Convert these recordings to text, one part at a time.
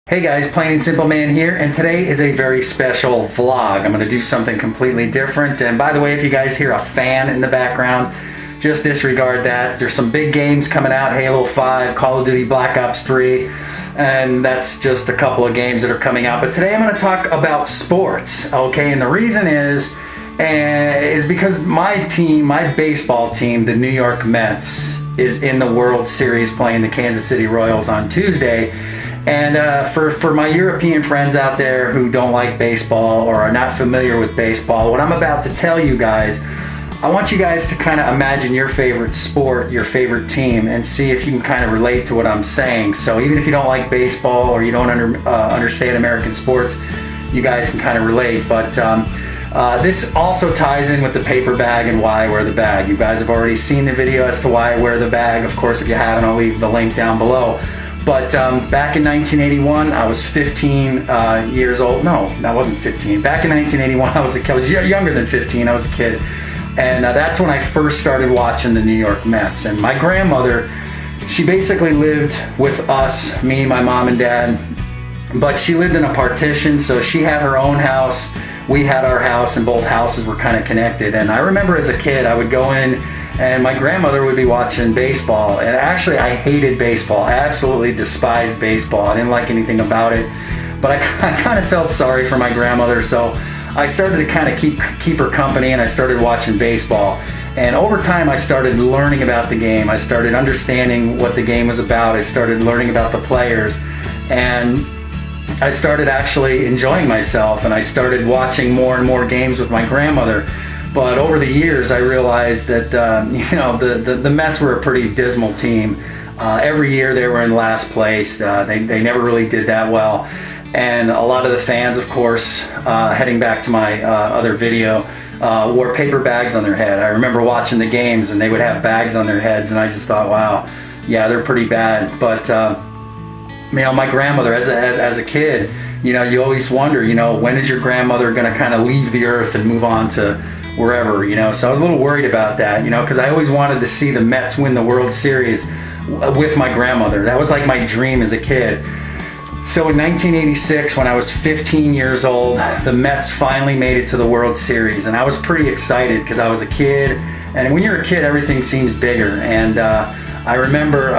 Hey guys, Plain and Simple Man here, and today is a very special vlog. I'm going to do something completely different, and by the way, if you guys hear a fan in the background, just disregard that. There's some big games coming out, Halo 5, Call of Duty Black Ops 3, and that's just a couple of games that are coming out. But today I'm going to talk about sports, okay? And the reason is because my team, my baseball team, the New York Mets, is in the World Series playing the Kansas City Royals on Tuesday. And for my European friends out there who don't like baseball or are not familiar with baseball, what I'm about to tell you guys, I want you guys to kind of imagine your favorite sport, your favorite team, and see if you can kind of relate to what I'm saying. So even if you don't like baseball or you don't understand American sports, you guys can kind of relate. But this also ties in with the paper bag and why I wear the bag. You guys have already seen the video as to why I wear the bag. Of course, if you haven't, I'll leave the link down below. But back in 1981, I was 15 years old. No, that wasn't 15. Back in 1981, I was younger than 15. I was a kid. And that's when I first started watching the New York Mets. And my grandmother, she basically lived with us, me, my mom and dad. But she lived in a partition, so she had her own house. We had our house, and both houses were kind of connected. And I remember as a kid, I would go in, and my grandmother would be watching baseball. And actually, I hated baseball. I absolutely despised baseball. I didn't like anything about it. But I kind of felt sorry for my grandmother, so I started to kind of keep her company, and I started watching baseball. And over time, I started learning about the game. I started understanding what the game was about. I started learning about the players. And I started actually enjoying myself, and I started watching more and more games with my grandmother. But over the years, I realized that the Mets were a pretty dismal team. Every year they were in last place. They never really did that well. And a lot of the fans, of course, heading back to my other video, wore paper bags on their head. I remember watching the games, and they would have bags on their heads, and I just thought, wow, yeah, they're pretty bad. But my grandmother, as a kid, you always wonder, when is your grandmother going to kind of leave the earth and move on to wherever, so I was a little worried about that, because I always wanted to see the Mets win the World Series with my grandmother. That was like my dream as a kid. So in 1986, when I was 15 years old, the Mets finally made it to the World Series, and I was pretty excited because I was a kid, and when you're a kid, everything seems bigger. And I remember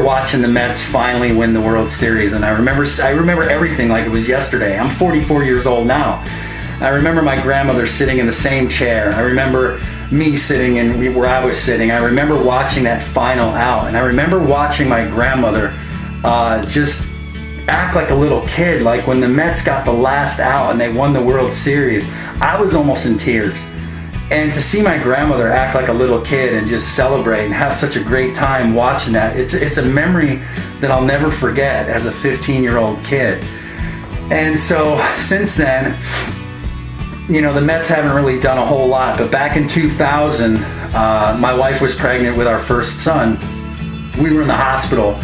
watching the Mets finally win the World Series, and I remember everything like it was yesterday. I'm 44 years old now. I remember my grandmother sitting in the same chair. I remember me sitting where I was sitting. I remember watching that final out, and I remember watching my grandmother just act like a little kid. Like when the Mets got the last out and they won the World Series, I was almost in tears. And to see my grandmother act like a little kid and just celebrate and have such a great time watching that, it's a memory that I'll never forget as a 15-year-old kid. And so since then, the Mets haven't really done a whole lot. But back in 2000, my wife was pregnant with our first son. We were in the hospital,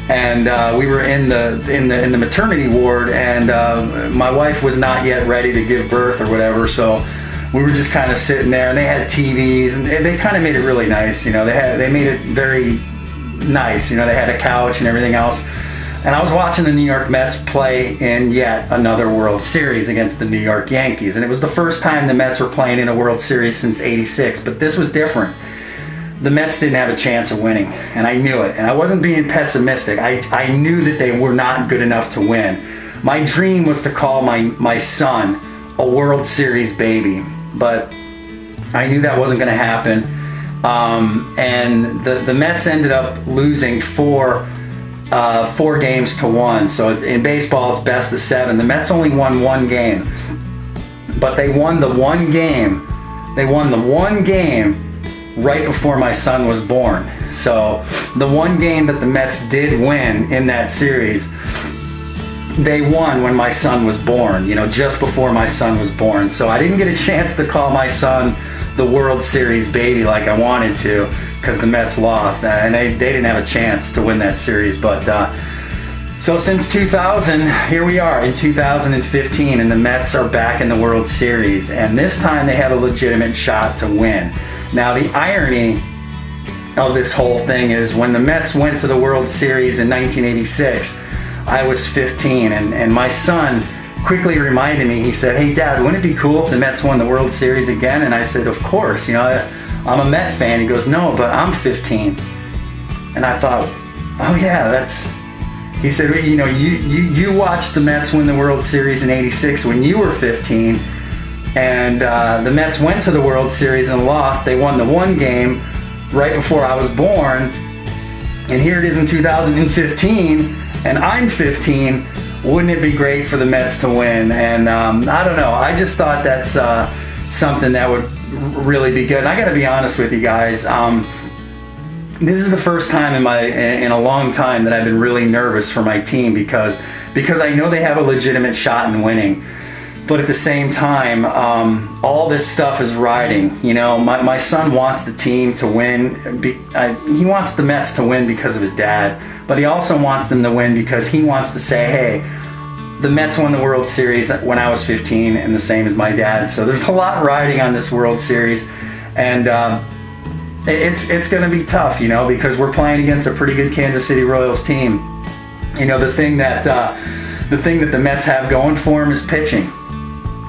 and we were in the maternity ward, and my wife was not yet ready to give birth or whatever. So we were just kind of sitting there, and they had TVs, and they kind of made it really nice. They made it very nice. They had a couch and everything else. And I was watching the New York Mets play in yet another World Series against the New York Yankees. And it was the first time the Mets were playing in a World Series since '86, but this was different. The Mets didn't have a chance of winning, and I knew it. And I wasn't being pessimistic. I knew that they were not good enough to win. My dream was to call my son a World Series baby, but I knew that wasn't going to happen. And the Mets ended up losing four games to one. So in baseball, it's best of 7. The Mets only won one game, but they won the one game. They won the one game right before my son was born. So the one game that the Mets did win in that series, they won when my son was born, just before my son was born. So I didn't get a chance to call my son the World Series baby like I wanted to, because the Mets lost, and they didn't have a chance to win that series. But so since 2000, here we are in 2015, and the Mets are back in the World Series, and this time they have a legitimate shot to win. Now, the irony of this whole thing is when the Mets went to the World Series in 1986, I was 15, and my son quickly reminded me. He said, "Hey Dad, wouldn't it be cool if the Mets won the World Series again?" And I said, "Of course, I'm a Met fan." He goes, "No, but I'm 15." And I thought, oh yeah, he said, you watched the Mets win the World Series in '86 when you were 15, and the Mets went to the World Series and lost. They won the one game right before I was born, and here it is in 2015, and I'm 15. Wouldn't it be great for the Mets to win? And I don't know, I just thought that's something that would really be good. And I got to be honest with you guys. This is the first time in a long time that I've been really nervous for my team because I know they have a legitimate shot in winning, but at the same time, all this stuff is riding. My son wants the team to win. He wants the Mets to win because of his dad, but he also wants them to win because he wants to say, hey, the Mets won the World Series when I was 15, and the same as my dad. So there's a lot riding on this World Series, and it's going to be tough, because we're playing against a pretty good Kansas City Royals team. The thing that the Mets have going for them is pitching.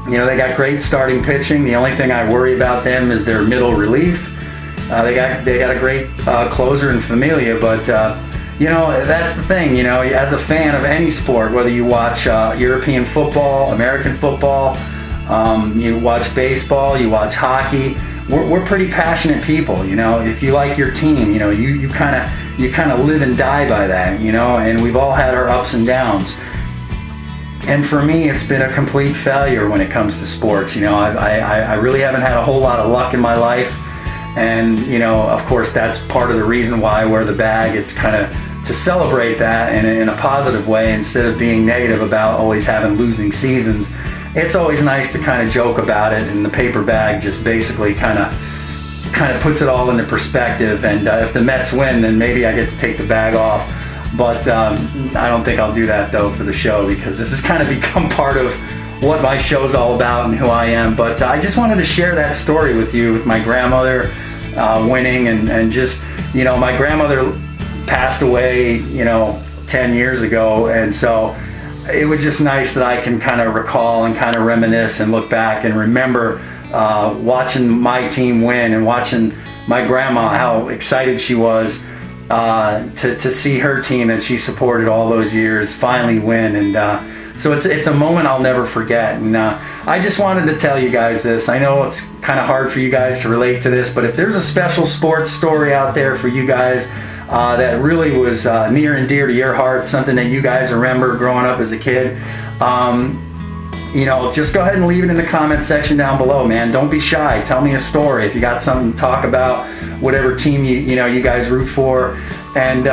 They got great starting pitching. The only thing I worry about them is their middle relief. They got a great closer in Familia, but that's the thing. As a fan of any sport, whether you watch European football, American football, you watch baseball, you watch hockey. We're pretty passionate people, If you like your team, you kind of live and die by that, And we've all had our ups and downs. And for me, it's been a complete failure when it comes to sports. I really haven't had a whole lot of luck in my life, and of course, that's part of the reason why I wear the bag. It's kind of to celebrate that in a positive way instead of being negative about always having losing seasons. It's always nice to kind of joke about it, and the paper bag just basically kind of puts it all into perspective. And if the Mets win, then maybe I get to take the bag off. But I don't think I'll do that though for the show, because this has kind of become part of what my show's all about and who I am. But I just wanted to share that story with you, with my grandmother winning, and just, my grandmother passed away, 10 years ago, and so it was just nice that I can kind of recall and kind of reminisce and look back and remember watching my team win and watching my grandma, how excited she was to see her team that she supported all those years finally win. And so it's a moment I'll never forget. And I just wanted to tell you guys this. I know it's kind of hard for you guys to relate to this, but if there's a special sports story out there for you guys that really was near and dear to your heart, something that you guys remember growing up as a kid, just go ahead and leave it in the comment section down below, man. Don't be shy. Tell me a story. If you got something to talk about, whatever team you guys root for, and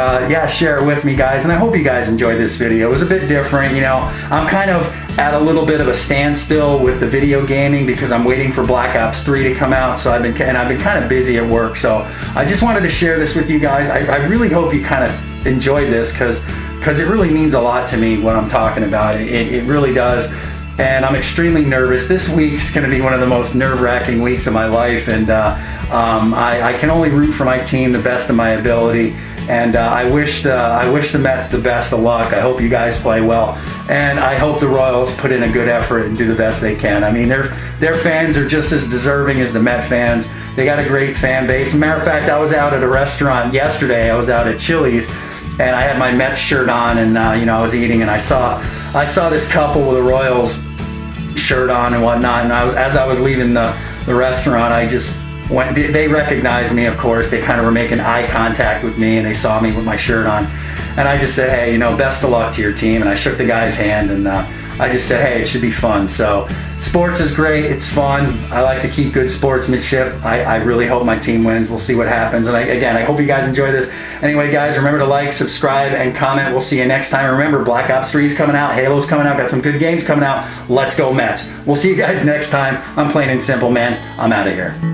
share it with me, guys. And I hope you guys enjoyed this video. It was a bit different. I'm kind of at a little bit of a standstill with the video gaming because I'm waiting for Black Ops 3 to come out. So I've been kind of busy at work. So I just wanted to share this with you guys. I really hope you kind of enjoyed this because it really means a lot to me what I'm talking about. It really does. And I'm extremely nervous. This week's going to be one of the most nerve-wracking weeks of my life, and I can only root for my team the best of my ability. And I wish the Mets the best of luck. I hope you guys play well, and I hope the Royals put in a good effort and do the best they can. I mean, their fans are just as deserving as the Met fans. They got a great fan base. Matter of fact, I was out at a restaurant yesterday. I was out at Chili's, and I had my Mets shirt on, and I was eating, and I saw this couple with a Royals shirt on and whatnot. And as I was leaving the restaurant, I just went. They recognized me, of course. They kind of were making eye contact with me, and they saw me with my shirt on. And I just said, hey, best of luck to your team. And I shook the guy's hand, and I just said, hey, it should be fun. So sports is great. It's fun. I like to keep good sportsmanship. I really hope my team wins. We'll see what happens. And I hope you guys enjoy this. Anyway, guys, remember to like, subscribe, and comment. We'll see you next time. Remember, Black Ops 3 is coming out. Halo's coming out. Got some good games coming out. Let's go Mets. We'll see you guys next time. I'm Plain and Simple, man. I'm out of here.